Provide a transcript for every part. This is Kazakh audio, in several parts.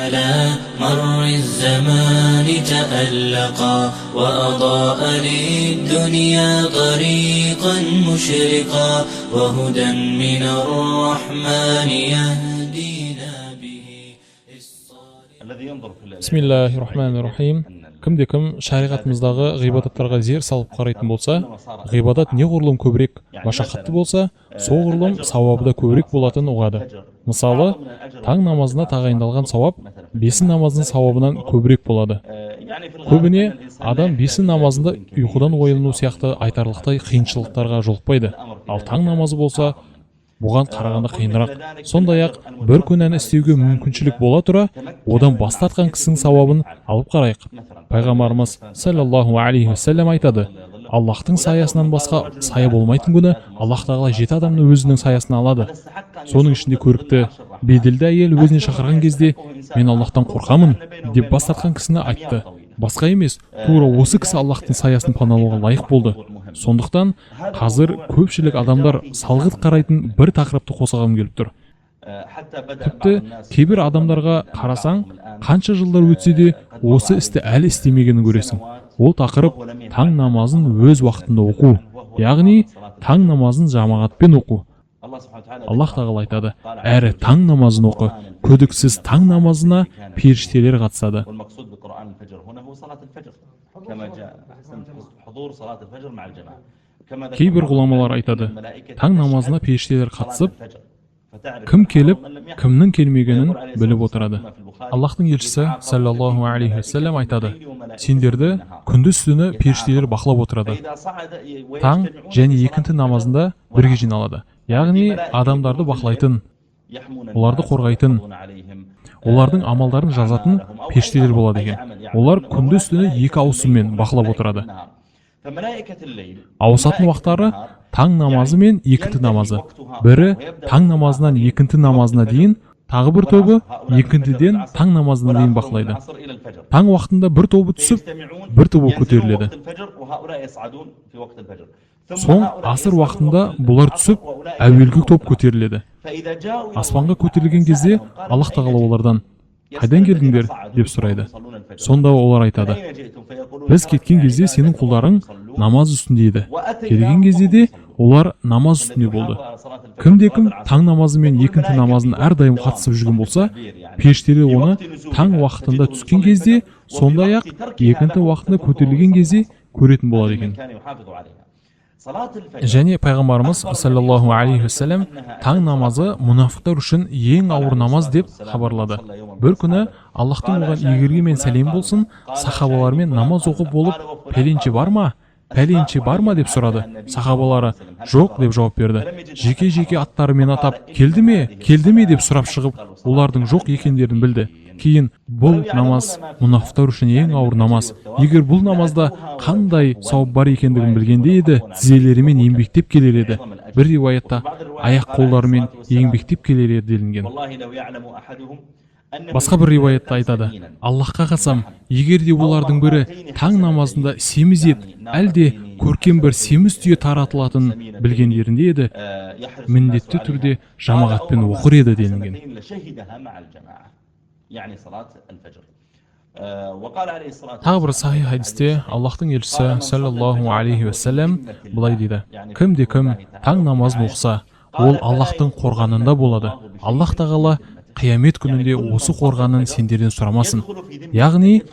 على مر الزمان تألقا وأضاء للدنيا طريقا مشرقا وهدى من الرحمن يهدينا به. Бисмиллахир-рахманир-рахим. Кімде-кім шариғатымыздағы ғибадаттарға зер салып қарайтын болса, ғибадат неғұрлым көбірек машақатты болса, соғұрлым сауабы да көбірек болатынын ұғады. Мысалы, таң намазына тағайындалған сауап бесін намазының сауабынан көбірек болады. Көбіне адам бесін намазында ұйқыдан ояну сияқты айтарлықтай қиыншылықтарға жолықпайды. Ал таң намазы болса, бұған қарағанда қиынырақ. Сондай-ақ бір күнәні істеуге мүмкіншілік бола тұра, одан бас тартқан кісінің сауабын алып қарайық. Пайғамбарымыз саллаллаху алейхи вассалам айтады: Аллахтың саясынан басқа сая болмайтын күні Аллах тағала 7 адамны өзінің саясына алады. Соның ішінде көрікті, беделді әйел өзіне шақырған кезде мен Аллахтан қорқамын деп бас тартқан кісіні айтты. Басқа емес, тура осы кісі Аллахтың саясын паналауға лайық болды. Сондықтан қазір көпшілік адамдар салғырт қарайтын бір тақырыпты қосағым келіп тұр. Тіпті кейбір адамдарға қарасаң, қанша жылдар өтсе де осы істі әлі істемегенін көресің. Ол тақырып таң намазын өз уақытында оқу, яғни таң намазын жамағатпен оқу. Аллах тағала айтады: әрі таң намазын оқы, күдіксіз таң намазына періштелер қатысады. Кейбір ғұламалар айтады: таң намазына періштелер қатысып, кім келіп, кімнің келмегенін біліп отырады. Аллахтың елшісі саллаллаху алейхи вассалам айтады: сендерді күндіз түні періштелер бақылап отырады. Таң және екінті намазында бірге жиналады. Яғни адамдарды бақылайтын, оларды қорғайтын, олардың амалдарын жазатын періштелер болады екен. Олар күндіз түні 2 ауысыммен бақылап отырады. Ауысатын уақыттары таң намазы мен екінті намазы. Бірі таң намазынан екінті намазына дейін, тағы бір тобы екінтіден таң намазына дейін бақылайды. Таң уақытында бір тобы түсіп, бір тобы көтеріледі. Соң асыр уақытында бұлар түсіп, әуелгі топ көтеріледі. Аспанға көтерілген кезде Аллах тағала олардан: қайдан келдіңдер деп сұрайды. Сонда олар айтады: біз кеткен кезде сенің құлдарың намаз үстінде еді. Келген кезде де олар намаз үстінде болды. Кімде-кім таң намазы мен екінті намазын әрдайым қатысып жүрген болса, періштелер оны таң уақытында түскен кезде, сондай-ақ екінті уақытында көтерілген кезде көретін болады екен. Және пайғамбарымыз саллаллаху алейхи вассалам таң намазы мұнафықтар үшін ең ауыр намаз деп хабарлады. Бір күні Аллахтың оған игілігі мен сәлем болсын, сахабалармен намаз оқып болып, пәленше бар ма? Пәленше бар ма деп сұрады. Сахабалары жоқ деп жауап берді. Жеке-жеке аттарымен атап, келді ме деп сұрап шығып, олардың жоқ екендерін білді. Кейін бұл намаз мұнафықтар үшін ең ауыр намаз. Егер бұл намазда қандай сауап бар екендігін білгенде еді, тізелерімен еңбектеп келер еді. Бір риуаятта аяқ қолдарымен еңбектеп келер еді делінген. Басқа бір риуаятта айтады: Аллахқа қасам, егер де олардың бірі таң намазында семіз ет, әлде көркем бір семіз түйе таратылатын білгендерінде еді, міндетті түрде жамағатпен оқыр еді делінген. Тағы бір сахих хадисте Аллахтың елшісі саллаллаху алейхи вассалам былай дейді: кімде-кім таң намазын оқыса, ол Аллахтың қорғанында болады. Аллах тағала қиямет күнінде осы қорғанын сендерден сұрамасын. Яғни,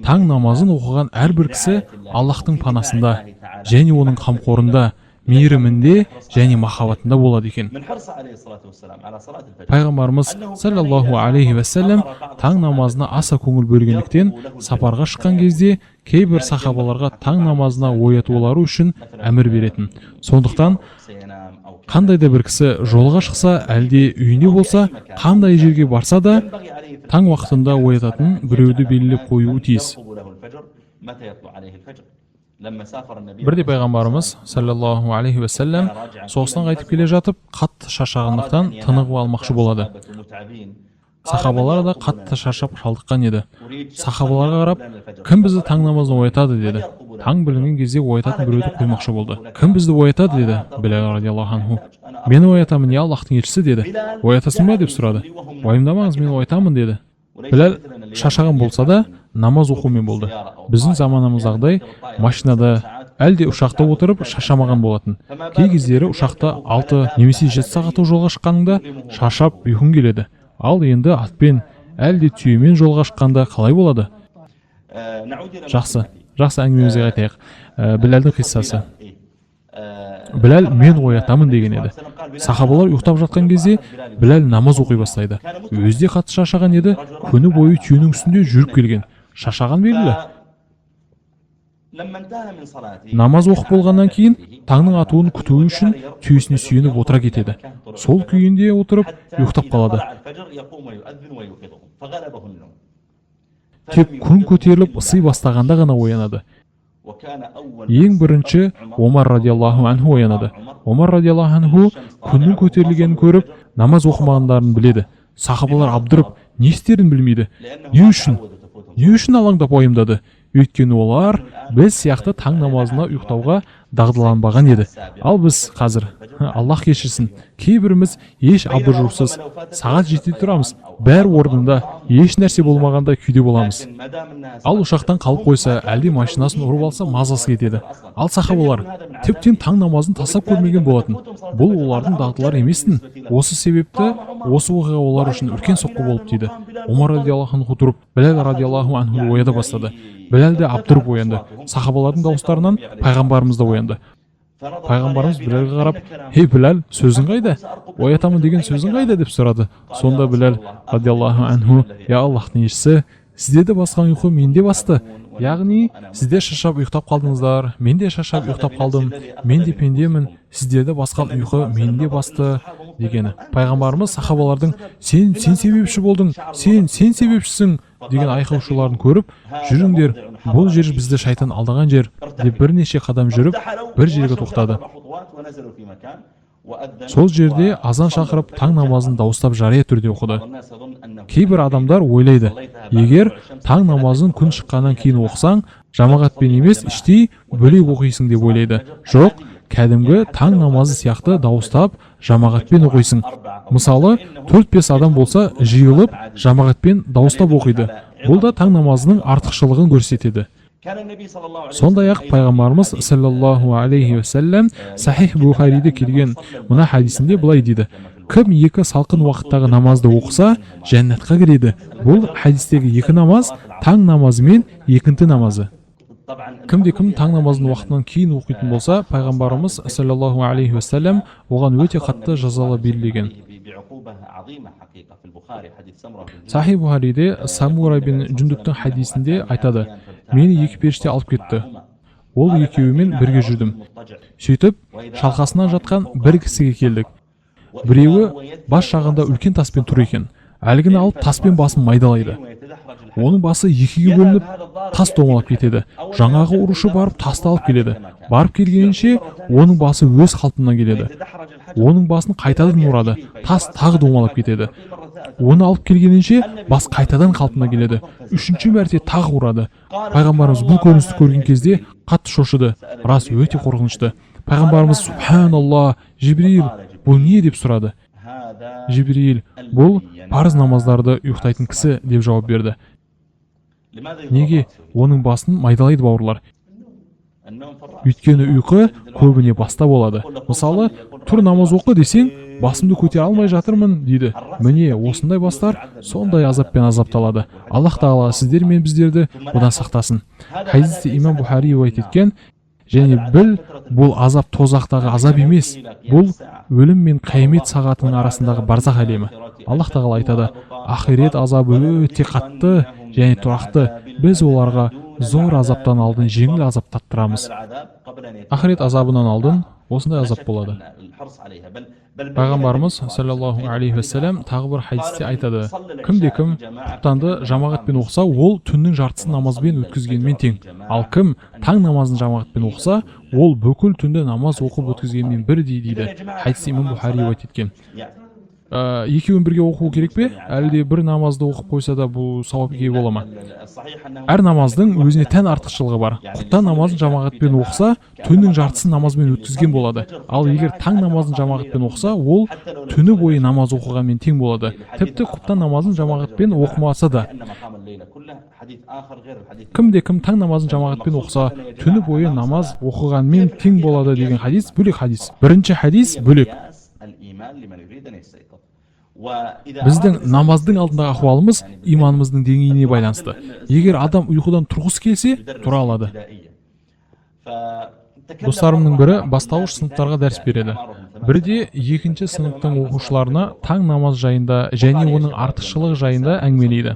таң намазын оқыған әрбір кісі Аллахтың панасында және оның қамқорында, мейірімінде және махаббатында болады екен. Пайғамбарымыз саллаллаху алейхи вассалам таң намазына аса көңіл бөлгендіктен сапарға шыққан кезде кейбір сахабаларға таң намазына оятулары үшін әмір беретін. Сондықтан қандай да бір кісі жолға шықса, әлде үйінде болса, қандай жерге барса да, таң уақытында оятатын біреуді белгілеп қоюы тиіс. Бірде пайғамбарымыз саллаллаху алейхи вассалам соғыстан қайтып келе жатып, қатты шаршағандықтан тынығып алмақшы болады. Сахабалар да қатты шаршап шалдыққан еді. Сахабаларға қарап: кім бізді таң намазына оятады деді. Таң білінген кезде оятатын біреуді қоймақшы болды. Кім бізді оятады деді Билал радиаллаху анху. Мені оятамын, я Аллахтың елшісі деді. Оятасың ба деп сұрады. Уайымдамаңыз, мен оятамын деді. Біләл шашаған болса да намаз оқумен болды. Біздің заманымыздағыдай машинада әлде ұшақта отырып шашамаған болатын. Кей кездері ұшақта 6 немесе 7 сағаттық жолға шыққаныңда шаршап ұйқың келеді. Ал енді атпен әлде түйемен жолға шыққанда қалай болады? Жақсы әңгімемізге қайтайық. Біләлдің қиссасы. Біләл мен оятамын деген еді. Сахабалар ұйықтап жатқан кезде Біләл намаз оқи бастайды. Өзде қатты шаршаған еді, күні бойы түйенің үстінде жүріп келген. Шаршаған белгілі. Намаз оқып болғаннан кейін таңның атуын күту үшін түйесіне сүйеніп отыра кетеді. Сол күйінде отырып ұйықтап қалады. Тек күн көтеріліп ысы бастағанда ғана оянады. Ең бірінші Омар радиаллаху анху оянады. Омар радиаллаху анху күннің көтерілгенін көріп, намаз оқымағандарын біледі. Сахабалар абдырып, не істерін білмейді. Не үшін алаңдап уайымдады? Өйткені олар біз сияқты таң намазына ұйықтауға дағдыланбаған еді. Ал біз қазір, Аллах кешірсін, кейбіріміз еш абыржусыз сағат 7-де тұрамыз, бәрі орнында, еш нәрсе болмағанда күйде боламыз. Ал ұшақтан қалып қойса, әлде машинасын ұрып алса мазасы кетеді. Ал сахабалар тіптен таң намазын тастап көрмеген болатын. Бұл олардың дағдылары еместін. Осы себепті осы оқиға олар үшін үлкен соққы болып тиді. Омар радиаллаху анху тұрып, Біләл радиаллаху анху оята бастады. Біләл де абдырып оянды. Сахабалардың дауыстарынан пайғамбарымыз да оянды. Пайғамбарымыз Біләлге қарап, «Ей Біләл, сөзің қайда? Оятамын деген сөзің қайда?» деп сұрады. Сонда Біләл радиаллаху анху, «Я Аллахтың елшісі, сіздерді басқан ұйқы менде басты. Яғни, сіздер шаршап ұйықтап қалдыңыздар, мен де шаршап ұйықтап қалдым, мен де пендемін, сіздерді басқан ұйқы менде басты» дегені. Пайғамбарымыз сахабалардың сен себепші болдың, сен себепшісің деген айқаушыларын көріп, жүріңдер, бұл жер бізді шайтан алдаған жер деп бірнеше қадам жүріп, бір жерге тоқтады. Сол жерде азан шақырып таң намазын дауыстап жария түрде оқыды. Кейбір адамдар ойлайды, егер таң намазын күн шыққаннан кейін оқысаң, жамағатпен емес іштей бөлек оқисың деп ойлайды. Жоқ, кәдімгі таң намазы сияқты дауыстап жамағатпен оқисың. Мысалы, 4-5 адам болса жиылып жамағатпен дауыстап оқиды. Бұл да таң намазының артықшылығын көрсетеді. Сондай-ақ пайғамбарымыз саллаллаху алейхи вассалам Сахих Бухариде келген мына хадисінде былай дейді: кім екі салқын уақыттағы намазды оқыса, жәннатқа кіреді. Бұл хадистегі екі намаз таң намазы мен екінті намазы. Кімде-кім таң намазын уақытынан кейін оқитын болса, пайғамбарымыз саллаллаху алейхи вассалам оған өте қатты жазалы белгілеген. Сахих Бухариде Самура бин Жүндіктің хадисінде айтады: мені екі періште алып кетті. Ол екеуімен бірге жүрдім. Сөйтіп, шалқасынан жатқан бір кісіге келдік. Біреуі бас жағында үлкен таспен тұр екен. Әлгіні алып таспен басын майдалайды. Оның басы екіге бөлініп, тас домалап кетеді. Жаңағы ұрушы барып тасты алып келеді. Барып келгенше, оның басы өз қалпынан келеді. Оның басын қайтадан ұрады. Тас тағы домалап кетеді. Оны алып келгенше, бас қайтадан қалпына келеді. Үшінші мәрте тағы ұрады. Пайғамбарымыз бұл көріністі көрген кезде қатты шошыды. Рас өте қорқынышты. Пайғамбарымыз «Субханалла, Жибрил, бұл не?» деп сұрады. Жибрил, бұл парыз намаздарды ұйықтайтын кісі деп жауап берді. Неге? Оның басын майдалайды бауырлар. Өйткені ұйқы көбіне баста болады. Мысалы, тұр намаз оқы десең, басымды көтере алмай жатырмын дейді. Міне, осындай бастар сондай азаппен азапталады. Аллах тағала сіздер мен біздерді одан сақтасын. Хадисте имам Бухари риуаят еткен, және біл, бұл азап тозақтағы азап емес, бұл өлім мен қиямет сағатының арасындағы барзах әлемі. Аллах тағала айтады: ақирет азабы өте қатты және тұрақты, біз оларға зор азаптан алдын жеңіл азап таттырамыз. Ақирет азабынан алдын осындай азап болады. Пайғамбарымыз саллаллаху алейхи вассалам тағы бір хадисте айтады: кімде-кім құптанды жамағатпен оқыса, ол түннің жартысын намазбен өткізгенмен тең. Ал кім таң намазын жамағатпен оқыса, ол бүкіл түнді намаз оқып өткізгенмен бірдей дейді. Хадисте имам Бухари риуаят еткен. екеуін бірге оқу керек пе, әлде бір намазды оқып қойса да бұл сауапқа ие бола ма? Әр намаздың өзіне тән артықшылығы бар. Құптан намазын жамағатпен оқыса, түннің жартысын намазбен өткізген болады. Ал егер таң намазын жамағатпен оқыса, ол түні бойы намаз оқығанмен тең болады. Тіпті құптан намазын жамағатпен оқымаса да. Кім таң намазын жамағатпен оқыса, түні бойы намаз оқығанмен тең болады деген хадис бөлек хадис. Бірінші хадис бөлек. Біздің намаздың алдындағы ахуалымыз иманымыздың деңгейіне байланысты. Егер адам ұйқыдан тұрғысы келсе, тұра алады. Достарымның бірі бастауыш сыныптарға дәріс береді. Бірде екінші сыныптың оқушыларына таң намаз жайында және оның артықшылығы жайында әңгімелейді.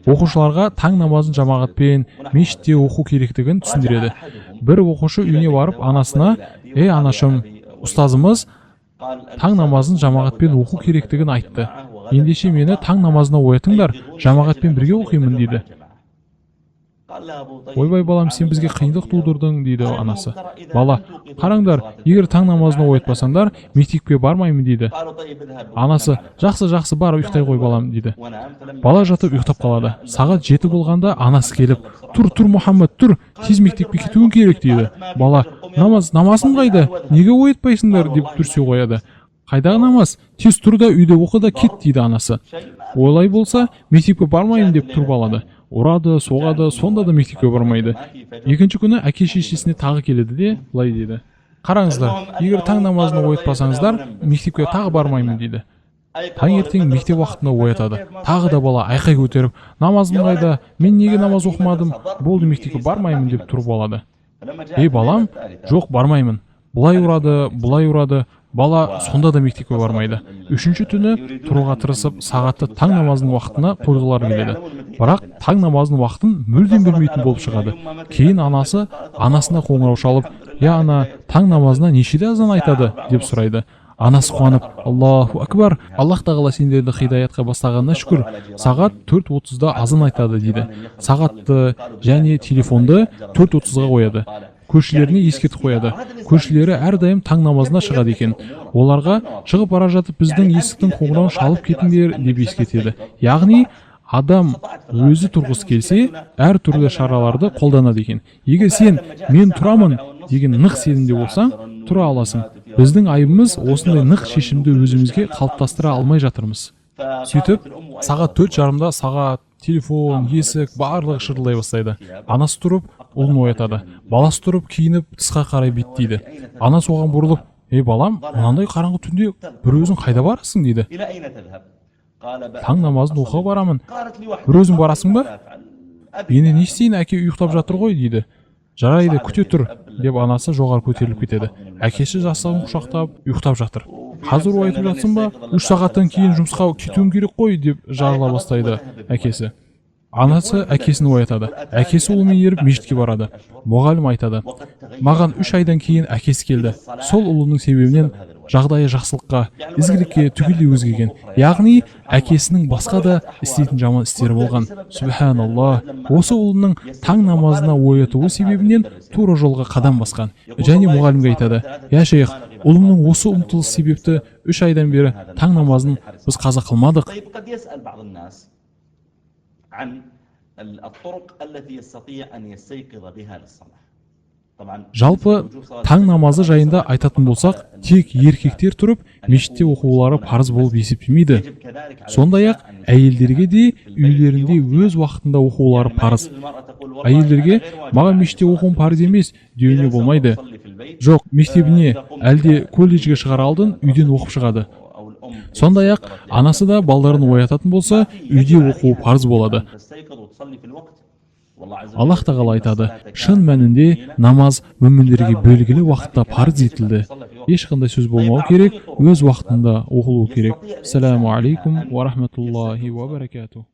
Оқушыларға таң намазын жамағатпен мешітте оқу керектігін түсіндіреді. Бір оқушы үйіне барып анасына: анашым, ұстазымыз таң намазын жамағатпен оқу керектігін айтты. Ендеше мені таң намазына оятыңдар, жамағатпен бірге оқимын дейді. Ойбай балам, сен бізге қиындық тудырдың дейді анасы. Бала: қараңдар, егер таң намазына оятпасаңдар, мектепке бармаймын дейді. Анасы: жақсы бар, ұйықтай ғой балам дейді. Бала жатып ұйықтап қалады. Сағат 7 болғанда анасы келіп: тұр Мұхаммед, тұр, тез мектепке кетуің керек дейді. Бала: намазым қайда? Неге оятпайсыңдар деп дүрсе қояды. Қайдағы намаз? Тез тұр да үйде оқы да кет дейді анасы. Олай болса, мектепке бармайын деп тұрып алады. Ұрады, соғады, сонда да мектепке бармайды. Екінші күні әке шешесіне тағы келеді де былай дейді: қараңыздар, егер таң намазына оятпасаңыздар, мектепке тағы бармаймын дейді. Таңертең мектеп уақытында оятады. Тағы да бала айқай көтеріп: намазым қайда? Мен неге намаз оқымадым? Болды, мектепке бармаймын деп тұрып алады. Балам, жоқ, бармаймын. Бұлай ұрады. Бала сонда да мектепке бармайды. Үшінші түні тұруға тырысып, сағатты таң намазының уақытына қойғылары келеді. Бірақ таң намазының уақытын мүлдем білмейтін болып шығады. Кейін анасына қоңырау шалып: ана, таң намазына нешеде азан айтады деп сұрайды. Анасы қуанып: Аллаху акбар, Аллах тағала сендерді хидаятқа бастағанына шүкір, сағат 4:30-да азан айтады дейді. Сағатты және телефонды 4:30-ға қояды. Көршілеріне ескертіп қояды. Көршілері әрдайым таң намазына шығады екен. Оларға: шығып бара жатып біздің есіктің қоңырауын шалып кетіңдер деп ескертеді. Яғни адам өзі тұрғысы келсе, әр түрлі шараларды қолданады екен. Егер сен мен тұрамын деген нық сенімде болсаң, тұра аласың. Біздің айыбымыз осындай нық шешімді өзімізге қалыптастыра алмай жатырмыз. Сөйтіп, сағат 4:30-да сағат, телефон, есік барлығы шырылдай бастайды. Анасы тұрып ұлын оятады. Баласы тұрып киініп тысқа қарай беттейді. Анасы оған бұрылып: балам, мынандай қараңғы түнде бір өзің қайда барасың дейді. Таң намазын оқуға барамын. Бір өзің барасың ба? Енді не істейін, әке ұйықтап жатыр ғой дейді. Жарайды, күте тұр деп анасы жоғары көтеріліп кетеді. Әкесі жастығын құшақтап ұйықтап жатыр. Қазір оятып жатсың ба? 3 сағаттан кейін жұмысқа кетуім керек қой деп жарыла бастайды әкесі. Анасы әкесін оятады. Әкесі ұлымен еріп мешітке барады. Мұғалім айтады: маған 3 айдан кейін әкесі келді. Сол ұлының себебінен жағдайы жақсылыққа, ізгілікке түгелдей өзгерген. Яғни әкесінің басқа да істейтін жаман істері болған. Субханалла, осы ұлының таң намазына оятуы себебінен тура жолға қадам басқан. Және мұғалімге айтады: шейх, ұлымның осы ұмтылыс себепті 3 айдан бері таң намазын біз қаза қылмадық. Жалпы таң намазы жайында айтатын болсақ, тек еркектер тұрып мешітте оқулары парыз болып есептелмейді. Сондай-ақ әйелдерге де үйлерінде өз уақытында оқулары парыз. Әйелдерге маған мешітте оқуым парыз емес деуіне болмайды. Жоқ, мектебіне әлде колледжге шығар алдын үйден оқып шығады. Сондай-ақ анасы да балдарын оятатын болса, үйде оқуы парыз болады. Аллах тағала айтады: шын мәнінде намаз мүминдерге белгілі уақытта парыз етілді. Ешқандай сөз болмау керек, өз уақытында оқылу керек. Ассаламу алейкум ва рахматуллахи ва баракатух.